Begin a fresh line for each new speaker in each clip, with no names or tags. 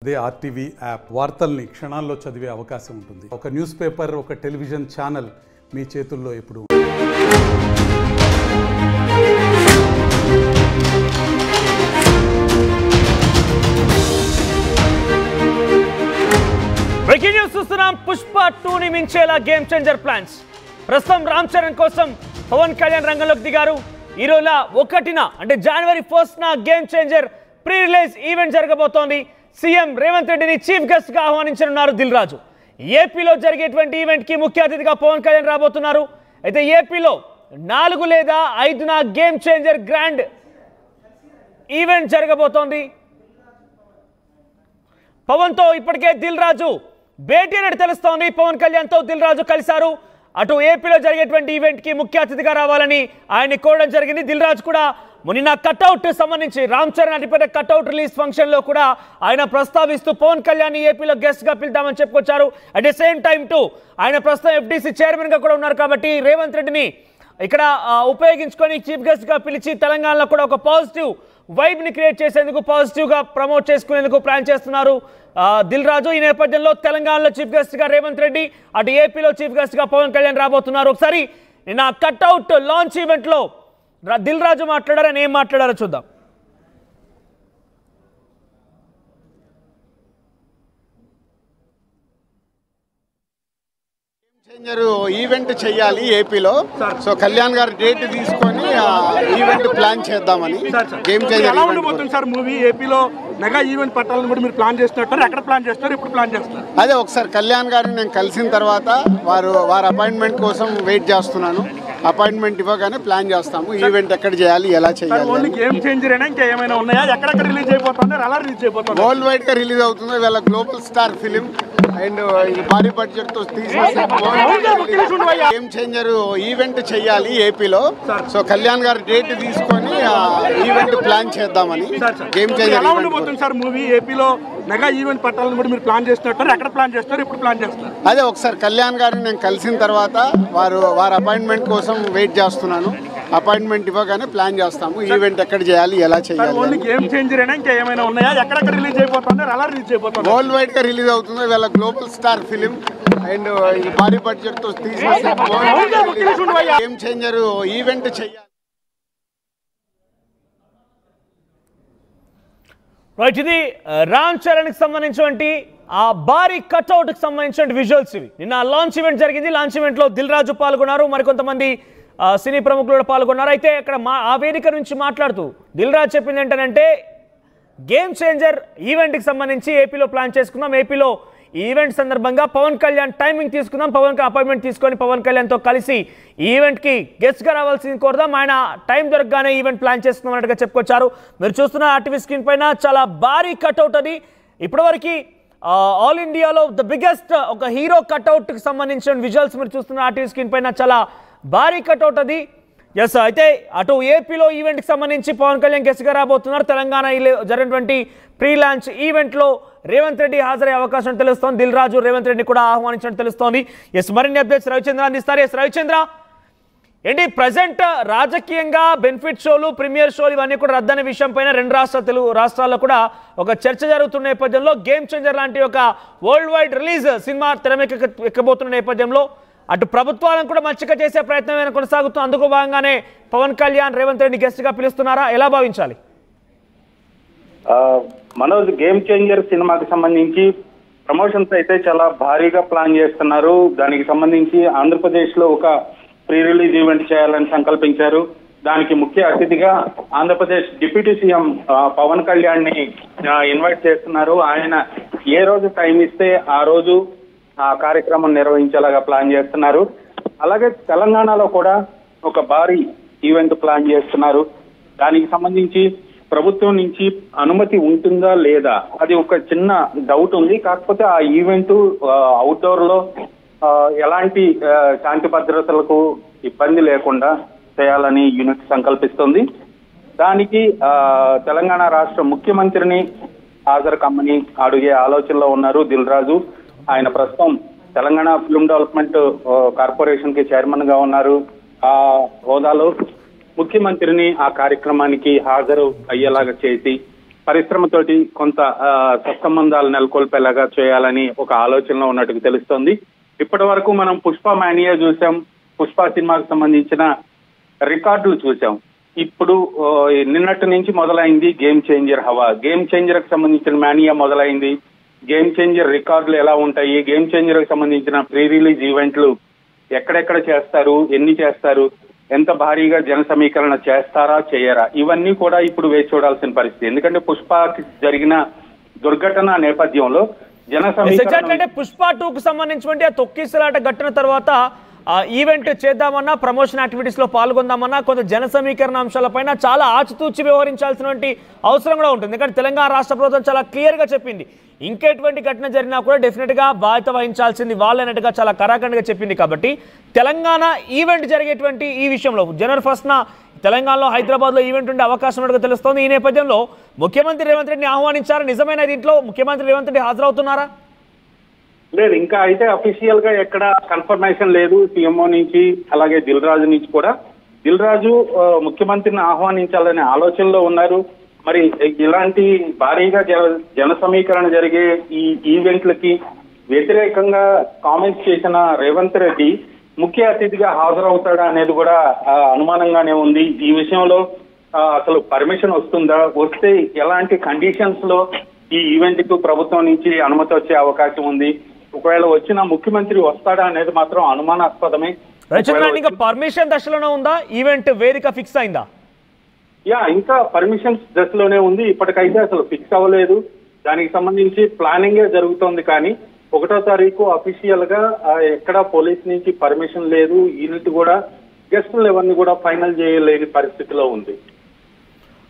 అదే RTV app వార్తల్ని క్షణాల్లో చదివే అవకాశం ఉంటుంది. ఒక న్యూస్ పేపర్, ఒక టెలివిజన్ ఛానల్ మీ చేతుల్లో ఎప్పుడు.
బ్రేకింగ్ న్యూస్ చూస్తున్నాం. పుష్ప 2ని మించేలా గేమ్ చేంజర్ ప్లాన్స్. ప్రస్తుతం రామ్ చరణ్ కోసం పవన్ కళ్యాణ్ రంగంలోకి దిగారు. ఈ రోజున 1న అంటే జనవరి 1న Game Changer pre release event జరగబోతోంది. సీఎం రేవంత్ రెడ్డిని చీఫ్ గెస్ట్ గా ఆహ్వానించనున్నారు దిల్ రాజు. ఏపీలో జరిగేటువంటి ఈవెంట్ కి ముఖ్య అతిథిగా పవన్ కళ్యాణ్ రాబోతున్నారు. అయితే ఏపీలో 4 లేదా 5న గేమ్ చేంజర్ గ్రాండ్ ఈవెంట్ జరగబోతోంది. పవన్ తో ఇప్పటికే దిల్ రాజు భేటీ అనేది తెలుస్తోంది. పవన్ కళ్యాణ్ తో దిల్ రాజు కలిశారు. అటు ఏపీలో జరిగేటువంటి ఈవెంట్ కి ముఖ్య అతిథిగా రావాలని ఆయన్ని కోరడం జరిగింది. దిల్ రాజు కూడా మొన్న కట్అవుట్ సంబంధించి రామ్ చరణ్ అతిపెద్ద కట్అవుట్ రిలీజ్ ఫంక్షన్ లో కూడా ఆయన ప్రస్తావిస్తూ పవన్ కళ్యాణ్ ఏపీలో గెస్ట్ గా పిలుద్దామని చెప్పుకొచ్చారు. At the same time to ఆయన ప్రస్తుతం ఎఫ్డీసీ చైర్మన్ గా కూడా ఉన్నారు కాబట్టి రేవంత్ రెడ్డిని ఇక్కడ ఉపయోగించుకొని చీఫ్ గెస్ట్ గా పిలిచి తెలంగాణలో కూడా ఒక పాజిటివ్ వైబ్ ని క్రియేట్ చేసేందుకు, పాజిటివ్ గా ప్రమోట్ చేసుకునేందుకు ప్లాన్ చేస్తున్నారు దిల్ రాజు. ఈ నేపథ్యంలో తెలంగాణలో చీఫ్ గెస్ట్ గా రేవంత్ రెడ్డి, అటు ఏపీలో చీఫ్ గెస్ట్ గా పవన్ కళ్యాణ్ రాబోతున్నారు. ఒకసారి నిన్న కట్అవుట్ లాంచ్ ఈవెంట్ లో దిల్ రాజు మాట్లాడారని ఏం మాట్లాడారో చూద్దాం.
ఈవెంట్ చెయ్యాలి ఏపీలో. సో కళ్యాణ్ గారు డేట్ తీసుకొని ఈవెంట్ ప్లాన్ చేద్దామని. గేమ్ చేంజర్
సార్ మూవీ ఏపీలో మెగా ఈవెంట్ పట్టాలని కూడా మీరు ప్లాన్ చేస్తున్నారు. ఎక్కడ ప్లాన్ చేస్తారు, ఎప్పుడు ప్లాన్ చేస్తారు?
అదే ఒకసారి కళ్యాణ్ గారిని నేను కలిసిన తర్వాత వారి అపాయింట్మెంట్ కోసం వెయిట్ చేస్తున్నాను. అపాయింట్మెంట్ ఇవ్వగానే ప్లాన్ చేస్తాము ఈవెంట్ ఎక్కడ చేయాలి, ఎలా చేయాలి.
ఓన్లీ గేమ్ చేంజర్ అయినా ఇంకా ఏమైనా ఉన్నాయా? ఎక్కడెక్కడ రిలీజ్ అయిపోతుంది, ఎలా రిలీజ్ అయిపోతుంది?
వరల్డ్ వైడ్ గా రిలీజ్ అవుతుంది. వీళ్ళ గ్లోబల్ స్టార్ ఫిలిం అండ్ భారీ బడ్జెట్ తో తీసిన గేమ్ చేంజర్ ఈవెంట్ చెయ్యాలి ఏపీలో. సో కళ్యాణ్ గారు డేట్ తీసుకొని ఈవెంట్ ప్లాన్ చేద్దామని. గేమ్ చేంజర్
సార్ మూవీ ఏపీలో మెగా ఈవెంట్ పట్టాలని కూడా మీరు ప్లాన్ చేస్తున్నారు. ఎక్కడ ప్లాన్ చేస్తారు, ఎప్పుడు ప్లాన్ చేస్తారు?
అదే ఒకసారి కళ్యాణ్ గారిని నేను కలిసిన తర్వాత వారి అపాయింట్మెంట్ కోసం వెయిట్ చేస్తున్నాను. అపాయింట్మెంట్ ఇవ్వగానే ప్లాన్ చేస్తాము ఈవెంట్ ఎక్కడ చేయాలి, ఎలా చేయాలి.
ఓన్లీ గేమ్ చేంజర్ అయినా ఇంకా ఏమైనా ఉన్నాయా? ఎక్కడెక్కడ రిలీజ్ అయిపోతుంది, ఎలా రిలీజ్ అయిపోతుంది?
వరల్డ్ వైడ్ గా రిలీజ్ అవుతుంది. వీళ్ళ గ్లోబల్ స్టార్ ఫిలిం అండ్ భారీ బడ్జెట్ తో తీసిన గేమ్ చేంజర్ ఈవెంట్ చెయ్యాలి.
రైట్, ఇది రామ్ చరణ్ కి సంబంధించినటువంటి ఆ భారీ కట్అవుట్ కి సంబంధించిన విజువల్స్ ఇవి. నిన్న లాంచ్ ఈవెంట్ జరిగింది. లాంచ్ ఈవెంట్ లో దిల్ రాజు పాల్గొన్నారు, మరికొంతమంది సినీ ప్రముఖులు కూడా పాల్గొన్నారు. అయితే ఇక్కడ ఆ వేదిక నుంచి మాట్లాడుతూ దిల్ రాజు చెప్పింది ఏంటంటే గేమ్ చేంజర్ ఈవెంట్కి సంబంధించి ఏపీలో ప్లాన్ చేసుకున్నాం. ఏపీలో ఈ ఈవెంట్ సందర్భంగా పవన్ కళ్యాణ్ టైమింగ్ తీసుకుందాం, పవన్ అపాయింట్మెంట్ తీసుకొని పవన్ కళ్యాణ్తో కలిసి ఈ ఈవెంట్కి గెస్ట్గా రావాల్సింది కోరుదాం. ఆయన టైం దొరకగానే ఈవెంట్ ప్లాన్ చేసుకున్నాం అన్నట్టుగా చెప్పుకొచ్చారు. మీరు చూస్తున్న ఆర్టీవీ స్క్రీన్ పైన చాలా భారీ కట్అవుట్ అది. ఇప్పటివరకు ఆల్ ఇండియాలో ద బిగ్గెస్ట్ ఒక హీరో కట్అవుట్కి సంబంధించిన విజువల్స్ మీరు చూస్తున్న ఆర్టీవీ స్క్రీన్ పైన చాలా భారీ కట్అవుట్ అది. ఎస్, అయితే అటు ఏపీలో ఈవెంట్కి సంబంధించి పవన్ కళ్యాణ్ గెస్ట్గా రాబోతున్నారు. తెలంగాణ జరిగినటువంటి ప్రీ లాంచ్ ఈవెంట్లో రేవంత్ రెడ్డి హాజరయ్యే అవకాశం తెలుస్తోంది. దిల్ రాజు రేవంత్ రెడ్డిని కూడా ఆహ్వానించడం తెలుస్తోంది. ఎస్, మరిన్ని అప్డేట్స్ రవిచంద్ర అందిస్తారు. ఎస్ రవిచంద్ర, ఏంటి ప్రజెంట్ రాజకీయంగా బెనిఫిట్ షోలు, ప్రీమియర్ షోలు ఇవన్నీ కూడా రద్దనే విషయం పైన తెలుగు రాష్ట్రాల్లో కూడా ఒక చర్చ జరుగుతున్న నేపథ్యంలో గేమ్ చేంజర్ లాంటి ఒక వరల్డ్ వైడ్ రిలీజ్ సినిమా తెరమెక్కబోతున్న నేపథ్యంలో అటు ప్రభుత్వాలను కూడా మచ్చిక చేసే ప్రయత్నం కొనసాగుతుంది. అందుకు భాగంగానే పవన్ కళ్యాణ్ రేవంత్ రెడ్డి గెస్ట్ గా పిలుస్తున్నారా, ఎలా భావించాలి?
మనోజ్, గేమ్ చేంజర్ సినిమాకి సంబంధించి ప్రమోషన్స్ అయితే చాలా భారీగా ప్లాన్ చేస్తున్నారు. దానికి సంబంధించి ఆంధ్రప్రదేశ్ లో ఒక ప్రీ రిలీజ్ ఈవెంట్ చేయాలని సంకల్పించారు. దానికి ముఖ్య అతిథిగా ఆంధ్రప్రదేశ్ డిప్యూటీ సీఎం పవన్ కళ్యాణ్ ని ఇన్వైట్ చేస్తున్నారు. ఆయన ఏ రోజు టైం ఇస్తే ఆ రోజు ఆ కార్యక్రమం నిర్వహించేలాగా ప్లాన్ చేస్తున్నారు. అలాగే తెలంగాణలో కూడా ఒక భారీ ఈవెంట్ ప్లాన్ చేస్తున్నారు. దానికి సంబంధించి ప్రభుత్వం నుంచి అనుమతి ఉంటుందా లేదా అది ఒక చిన్న డౌట్ ఉంది. కాకపోతే ఆ ఈవెంట్ అవుట్డోర్ లో ఎలాంటి శాంతి భద్రతలకు ఇబ్బంది లేకుండా చేయాలని యూనిట్ సంకల్పిస్తుంది. దానికి తెలంగాణ రాష్ట్ర ముఖ్యమంత్రిని హాజరు కమ్మని అడిగే ఆలోచనలో ఉన్నారు దిల్ రాజు. ఆయన ప్రస్తుతం తెలంగాణ ఫిల్మ్ డెవలప్మెంట్ కార్పొరేషన్ కి చైర్మన్ గా ఉన్నారు. ఆ హోదాలో ముఖ్యమంత్రిని ఆ కార్యక్రమానికి హాజరు అయ్యేలాగా చేసి పరిశ్రమతోటి కొంత సత్సంబంధాలు నెలకొల్పేలాగా చేయాలని ఒక ఆలోచనలో ఉన్నట్టుగా తెలుస్తోంది. ఇప్పటి వరకు మనం పుష్ప మానియా చూసాం, పుష్ప సినిమాకు సంబంధించిన రికార్డులు చూసాం. ఇప్పుడు నిన్నటి నుంచి మొదలైంది గేమ్ చేంజర్ హవా. గేమ్ చేంజర్ కి సంబంధించిన మానియా మొదలైంది. గేమ్ చేంజర్ రికార్డులు ఎలా ఉంటాయి, గేమ్ చేంజర్ కి సంబంధించిన ప్రీ రిలీజ్ ఈవెంట్లు ఎక్కడెక్కడ చేస్తారు, ఎన్ని చేస్తారు, ఎంత భారీగా జన సమీకరణ చేస్తారా చేయరా, ఇవన్నీ కూడా ఇప్పుడు వేచి చూడాల్సిన పరిస్థితి. ఎందుకంటే పుష్పకి జరిగిన దుర్ఘటన నేపథ్యంలో జన సమీకరణ
అంటే పుష్ప 2కు సంబంధించినటువంటి ఆ తొక్కిసలాట ఘటన తర్వాత ఈవెంట్ చేద్దామన్నా, ప్రమోషన్ యాక్టివిటీస్ లో పాల్గొందామన్నా కొంత జన సమీకరణ అంశాలపైన చాలా ఆచితూచి వ్యవహరించాల్సినటువంటి అవసరం కూడా ఉంటుంది. ఎందుకంటే తెలంగాణ రాష్ట్ర ప్రభుత్వం చాలా క్లియర్ గా చెప్పింది, ఇంకెటువంటి ఘటన జరిగినా కూడా డెఫినెట్ గా బాధ్యత వహించాల్సింది వాళ్ళన్నట్టుగా చాలా కరాఖండ్గా చెప్పింది. కాబట్టి తెలంగాణ ఈవెంట్ జరిగేటువంటి ఈ విషయంలో జనవరి 1న తెలంగాణలో హైదరాబాద్ లో ఈవెంట్ ఉండే అవకాశం ఉన్నట్టుగా తెలుస్తోంది. ఈ నేపథ్యంలో ముఖ్యమంత్రి రేవంత్ రెడ్డిని ఆహ్వానించారు. నిజమైన దీంట్లో ముఖ్యమంత్రి రేవంత్ రెడ్డి హాజరవుతున్నారా?
లేదు, ఇంకా అయితే అఫీషియల్ గా ఎక్కడ కన్ఫర్మేషన్ లేదు సీఎంఓ నుంచి, అలాగే దిల్ రాజు నుంచి కూడా. దిల్ రాజు ముఖ్యమంత్రిని ఆహ్వానించాలనే ఆలోచనలో ఉన్నారు. మరి ఇలాంటి భారీగా జన సమీకరణ జరిగే ఈ ఈవెంట్లకి వ్యతిరేకంగా కామెంట్స్ చేసిన రేవంత్ రెడ్డి ముఖ్య అతిథిగా హాజరవుతాడా అనేది కూడా అనుమానంగానే ఉంది. ఈ విషయంలో అసలు పర్మిషన్ వస్తుందా, వస్తే ఎలాంటి కండిషన్స్ లో ఈ ఈవెంట్ కు ప్రభుత్వం నుంచి అనుమతి వచ్చే అవకాశం ఉంది, ఒకవేళ వచ్చిన ముఖ్యమంత్రి వస్తాడా అనేది మాత్రం అనుమానాస్పదమే.
పర్మిషన్ దశలోనే ఉందా, ఈవెంట్ వేదిక ఫిక్స్ అయిందా?
ఇంకా పర్మిషన్స్ దశలోనే ఉంది. ఇప్పటికైతే అసలు ఫిక్స్ అవ్వలేదు. దానికి సంబంధించి ప్లానింగే జరుగుతోంది. కానీ 1వ తారీఖు అఫీషియల్ గా ఎక్కడ పోలీస్ నుంచి పర్మిషన్ లేదు. యూనిట్ కూడా గెస్టులు ఎవరిని కూడా ఫైనల్ చేయలేని పరిస్థితిలో ఉంది.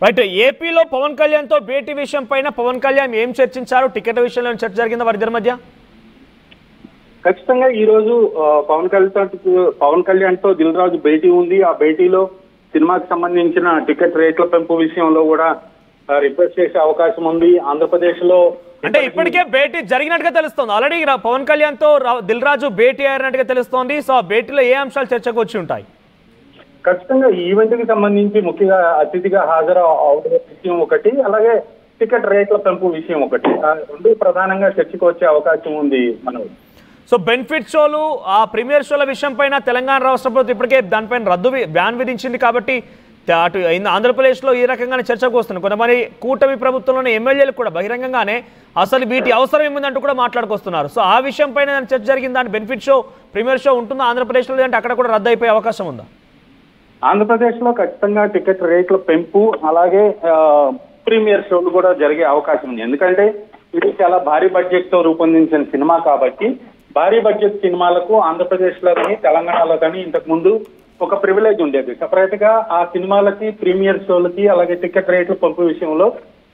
రైట్. ఏపీలో పవన్ కళ్యాణ్ తో భేటీ విషయం పైన పవన్ కళ్యాణ్ ఏం చర్చించారు? టికెట్ విషయంలో చర్చ జరిగిందా వారిద్దరి మధ్య?
ఖచ్చితంగా ఈ రోజు పవన్ కళ్యాణ్ తో దిల్ రాజు భేటీ ఉంది. ఆ భేటీలో సినిమాకి సంబంధించిన టికెట్ రేట్ల పెంపు విషయంలో కూడా రిక్వెస్ట్ చేసే అవకాశం ఉంది. ఆంధ్రప్రదేశ్ లో
అంటే ఇప్పటికే భేటీ జరిగినట్టుగా తెలుస్తోంది. ఆల్రెడీ పవన్ కళ్యాణ్ తో దిల్ రాజు భేటీ అయ్యారన్నట్టుగా తెలుస్తోంది. సో ఆ భేటీలో ఏ అంశాలు చర్చకు వచ్చి ఉంటాయి?
ఖచ్చితంగా ఈ ఈవెంట్ కి సంబంధించి ముఖ్యంగా అతిథిగా హాజరు అవడం విషయం ఒకటి, అలాగే టికెట్ రేట్ల పెంపు విషయం ఒకటి, రెండు ప్రధానంగా చర్చకు వచ్చే అవకాశం ఉంది. మనం
సో బెనిఫిట్ షోలు, ఆ ప్రీమియర్ షోల విషయం పైన తెలంగాణ రాష్ట్ర ప్రభుత్వం ఇప్పటికే దానిపైన బ్యాన్ విధించింది. కాబట్టి అటు ఆంధ్రప్రదేశ్లో ఈ రకంగానే చర్చకు వస్తుంది. కొంతమంది కూటమి ప్రభుత్వంలోని ఎమ్మెల్యేలు కూడా బహిరంగంగానే అసలు వీటి అవసరం ఏముందంటూ కూడా మాట్లాడుకొస్తున్నారు. సో ఆ విషయం పైన చర్చ జరిగింది. దాని బెనిఫిట్ షో, ప్రీమియర్ షో ఉంటుందా ఆంధ్రప్రదేశ్లో, లేదంటే అక్కడ కూడా రద్దు అయిపోయే అవకాశం ఉందా?
ఆంధ్రప్రదేశ్ లో ఖచ్చితంగా టికెట్ రేట్ల పెంపు, అలాగే ప్రీమియర్ షోలు కూడా జరిగే అవకాశం ఉంది. ఎందుకంటే ఇది చాలా భారీ బడ్జెట్ తో రూపొందించిన సినిమా కాబట్టి భారీ బడ్జెట్ సినిమాలకు ఆంధ్రప్రదేశ్ లో కానీ తెలంగాణలో కానీ ఇంతకు ముందు ఒక ప్రివిలేజ్ ఉండేది. సపరేట్ గా ఆ సినిమాలకి, ప్రీమియర్ షోలకి, అలాగే టికెట్ రేట్ల పంపు విషయంలో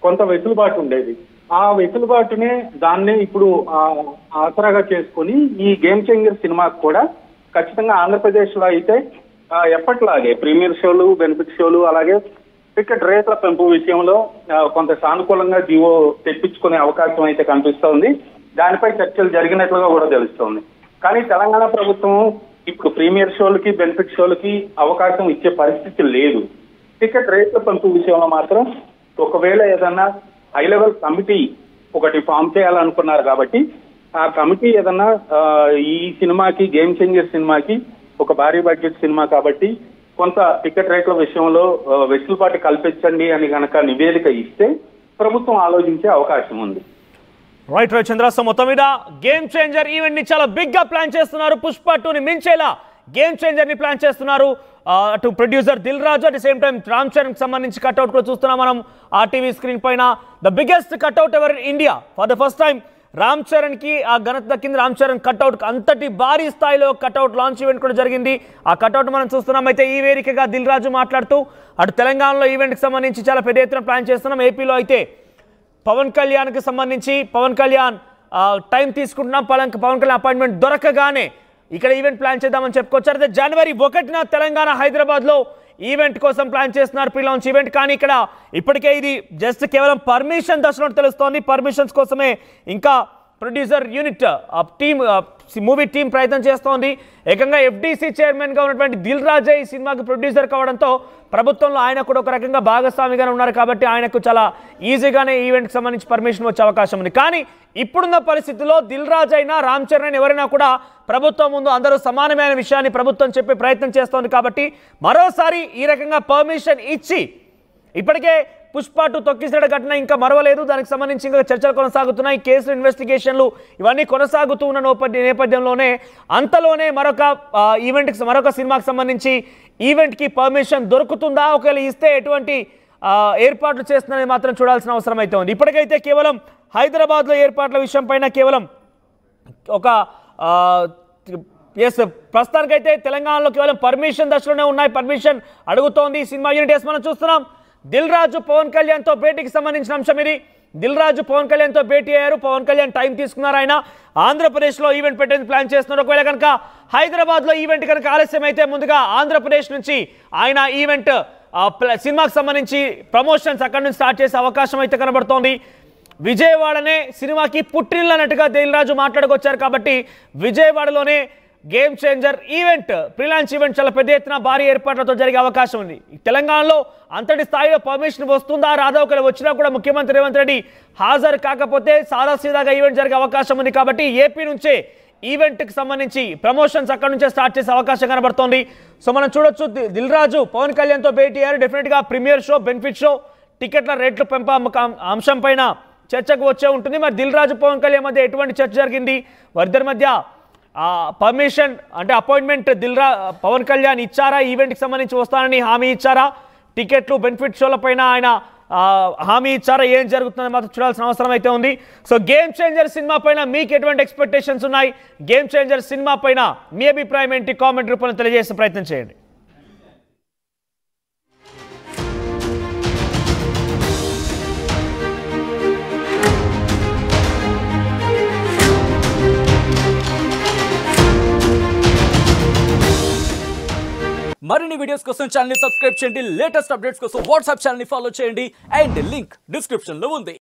కొంత వెసులుబాటు ఉండేది. ఆ వెసులుబాటునే దాన్నే ఇప్పుడు ఆసరాగా చేసుకుని ఈ గేమ్ చేంజర్ సినిమాకు కూడా ఖచ్చితంగా ఆంధ్రప్రదేశ్ లో అయితే ఎప్పట్లాగే ప్రీమియర్ షోలు, బెనిఫిట్ షోలు, అలాగే టికెట్ రేట్ల పెంపు విషయంలో కొంత సానుకూలంగా జీవో తెప్పించుకునే అవకాశం అయితే కనిపిస్తోంది. దానిపై చర్చలు జరిగినట్లుగా కూడా తెలుస్తోంది. కానీ తెలంగాణ ప్రభుత్వం ఇప్పుడు ప్రీమియర్ షోలకి, బెనిఫిట్ షోలకి అవకాశం ఇచ్చే పరిస్థితి లేదు. టికెట్ రేట్ల పెంపు విషయంలో మాత్రం ఒకవేళ ఏదన్నా హై లెవెల్ కమిటీ ఒకటి ఫామ్ చేయాలనుకున్నారు కాబట్టి ఆ కమిటీ ఏదన్నా ఈ సినిమాకి, గేమ్ చేంజర్ సినిమాకి ఒక భారీ బడ్జెట్ సినిమా కాబట్టి కొంత టికెట్ రేట్ల విషయంలో వెసులుబాటు కల్పించండి అని కనుక నివేదిక ఇస్తే ప్రభుత్వం ఆలోచించే అవకాశం ఉంది.
రైట్ చంద్ర, సో మొత్తం మీద గేమ్ చేంజర్ ఈవెంట్ ని చాలా బిగ్ గా ప్లాన్ చేస్తున్నారు. పుష్ప 2ని మించేలా గేమ్ చేంజర్ ని ప్లాన్ చేస్తున్నారు. అటు producer Dil Raju, at the same time Ram Charan కి సంబంధించి కట్అవుట్ కూడా చూస్తున్నాం మనం RTV స్క్రీన్ పైన. The biggest cutout ever in India. For the first time Ram Charan కి ఆ ఘనత దక్కింది. రామ్ చరణ్ కట్అవుట్ అంతటి భారీ స్థాయిలో కట్అవుట్ లాంచ్ ఈవెంట్ కూడా జరిగింది. ఆ కట్అవుట్ మనం చూస్తున్నాం. అయితే ఈ వేదికగా దిల్ రాజు మాట్లాడుతూ అటు తెలంగాణలో ఈవెంట్ కి సంబంధించి చాలా పెద్ద ఎత్తున ప్లాన్ చేస్తున్నాం. ఏపీలో అయితే పవన్ కళ్యాణ్కి సంబంధించి పవన్ కళ్యాణ్ టైం తీసుకుంటున్నాం, పవన్ కళ్యాణ్ అపాయింట్మెంట్ దొరకగానే ఇక్కడ ఈవెంట్ ప్లాన్ చేద్దామని చెప్పుకొచ్చారు. అయితే జనవరి 1న తెలంగాణ హైదరాబాద్లో ఈవెంట్ కోసం ప్లాన్ చేస్తున్నారు, ప్రీ లాంచ్ ఈవెంట్. కానీ ఇక్కడ ఇప్పటికే ఇది జస్ట్ కేవలం పర్మిషన్ దశలో తెలుస్తోంది. పర్మిషన్స్ కోసమే ఇంకా producer unit team movie team ప్రయత్నం చేస్తోంది. ఏకంగా FDC చైర్మన్గా ఉన్నటువంటి దిల్ రాజే ఈ సినిమాకి ప్రొడ్యూసర్ కావడంతో ప్రభుత్వంలో ఆయన కూడా ఒక రకంగా భాగస్వామిగానే ఉన్నారు కాబట్టి ఆయనకు చాలా ఈజీగానే ఈవెంట్కి సంబంధించి పర్మిషన్ వచ్చే అవకాశం ఉంది. కానీ ఇప్పుడున్న పరిస్థితుల్లో దిల్ రాజు అయినా రామ్ చరణ్ అయినా ఎవరైనా కూడా ప్రభుత్వం ముందు అందరూ సమానమైన విషయాన్ని ప్రభుత్వం చెప్పే ప్రయత్నం చేస్తోంది కాబట్టి మరోసారి ఈ రకంగా పర్మిషన్ ఇచ్చి ఇప్పటికే పుష్ప 2 తొక్కిసడ ఘటన ఇంకా మరవలేదు. దానికి సంబంధించి ఇంకా చర్చలు కొనసాగుతున్నాయి. కేసులు ఇన్వెస్టిగేషన్లు ఇవన్నీ కొనసాగుతూ ఉన్న నేపథ్యంలోనే అంతలోనే మరొక సినిమాకి సంబంధించి ఈవెంట్కి పర్మిషన్ దొరుకుతుందా, ఒకవేళ ఇస్తే ఎటువంటి ఏర్పాట్లు చేస్తుందని మాత్రం చూడాల్సిన అవసరం అయితే ఉంది. ఇప్పటికైతే కేవలం హైదరాబాద్లో ఏర్పాట్ల విషయం పైన కేవలం ఒక ప్రస్తుతానికైతే తెలంగాణలో కేవలం పర్మిషన్ దశలోనే ఉన్నాయి. పర్మిషన్ అడుగుతోంది సినిమా యూనిట్. మనం చూస్తున్నాం దిల్ రాజు పవన్ కళ్యాణ్తో భేటీకి సంబంధించిన అంశం ఇది. దిల్ రాజు పవన్ కళ్యాణ్తో భేటీ అయ్యారు. పవన్ కళ్యాణ్ టైం తీసుకున్నారు. ఆయన ఆంధ్రప్రదేశ్లో ఈవెంట్ పెట్టేందుకు ప్లాన్ చేస్తున్నారు. ఒకవేళ కనుక హైదరాబాద్లో ఈవెంట్ కనుక ఆలస్యం అయితే ముందుగా ఆంధ్రప్రదేశ్ నుంచి ఆయన ఈవెంట్ సినిమాకి సంబంధించి ప్రమోషన్స్ అక్కడి నుంచి స్టార్ట్ చేసే అవకాశం అయితే కనబడుతోంది. విజయవాడనే సినిమాకి పుట్టినిల్లు అన్నట్టుగా దిల్ రాజు మాట్లాడుకొచ్చారు కాబట్టి విజయవాడలోనే Game Changer event prelaunch event చాలా పెద్ద ఎత్తున భారీ ఏర్పాట్లతో జరిగే అవకాశం ఉంది. తెలంగాణలో అంతటి స్థాయిలో పర్మిషన్ వస్తుందా రాదా, ఒకవేళ వచ్చినా కూడా ముఖ్యమంత్రి రేవంత్ రెడ్డి హాజరు కాకపోతే సాదాసీదాగా ఈవెంట్ జరిగే అవకాశం ఉంది కాబట్టి ఏపీ నుంచే ఈవెంట్కి సంబంధించి ప్రమోషన్స్ అక్కడ నుంచే స్టార్ట్ చేసే అవకాశం కనబడుతోంది. సో మనం చూడొచ్చు దిల్ రాజు పవన్ కళ్యాణ్తో భేటీ అయ్యారు. డెఫినెట్గా ప్రీమియర్ షో, బెనిఫిట్ షో, టికెట్ల రేట్లు అంశం పైన చర్చకు వచ్చే ఉంటుంది. మరి దిల్ రాజు పవన్ కళ్యాణ్ మధ్య ఎటువంటి చర్చ జరిగింది, వారిద్దరి మధ్య పర్మిషన్ అంటే అపాయింట్మెంట్ పవన్ కళ్యాణ్ ఇచ్చారా, ఈవెంట్కి సంబంధించి వస్తానని హామీ ఇచ్చారా, టికెట్లు బెనిఫిట్ షోల పైన ఆయన హామీ ఇచ్చారా, ఏం జరుగుతుందని మాత్రం చూడాల్సిన అవసరం అయితే ఉంది. సో గేమ్ చేంజర్ సినిమా పైన మీకు ఎటువంటి ఎక్స్పెక్టేషన్స్ ఉన్నాయి, గేమ్ చేంజర్ సినిమా పైన మీ అభిప్రాయం ఏంటి, కామెంట్ రూపంలో తెలియజేసే ప్రయత్నం చేయండి.
మరిన్ని వీడియోస్ కోసం ఛానల్ ని సబ్స్క్రైబ్ చేయండి. లేటెస్ట్ అప్డేట్స్ కోసం వాట్సాప్ ఛానల్ ని ఫాలో చేయండి. అండ్ లింక్ డిస్క్రిప్షన్ లో ఉంది.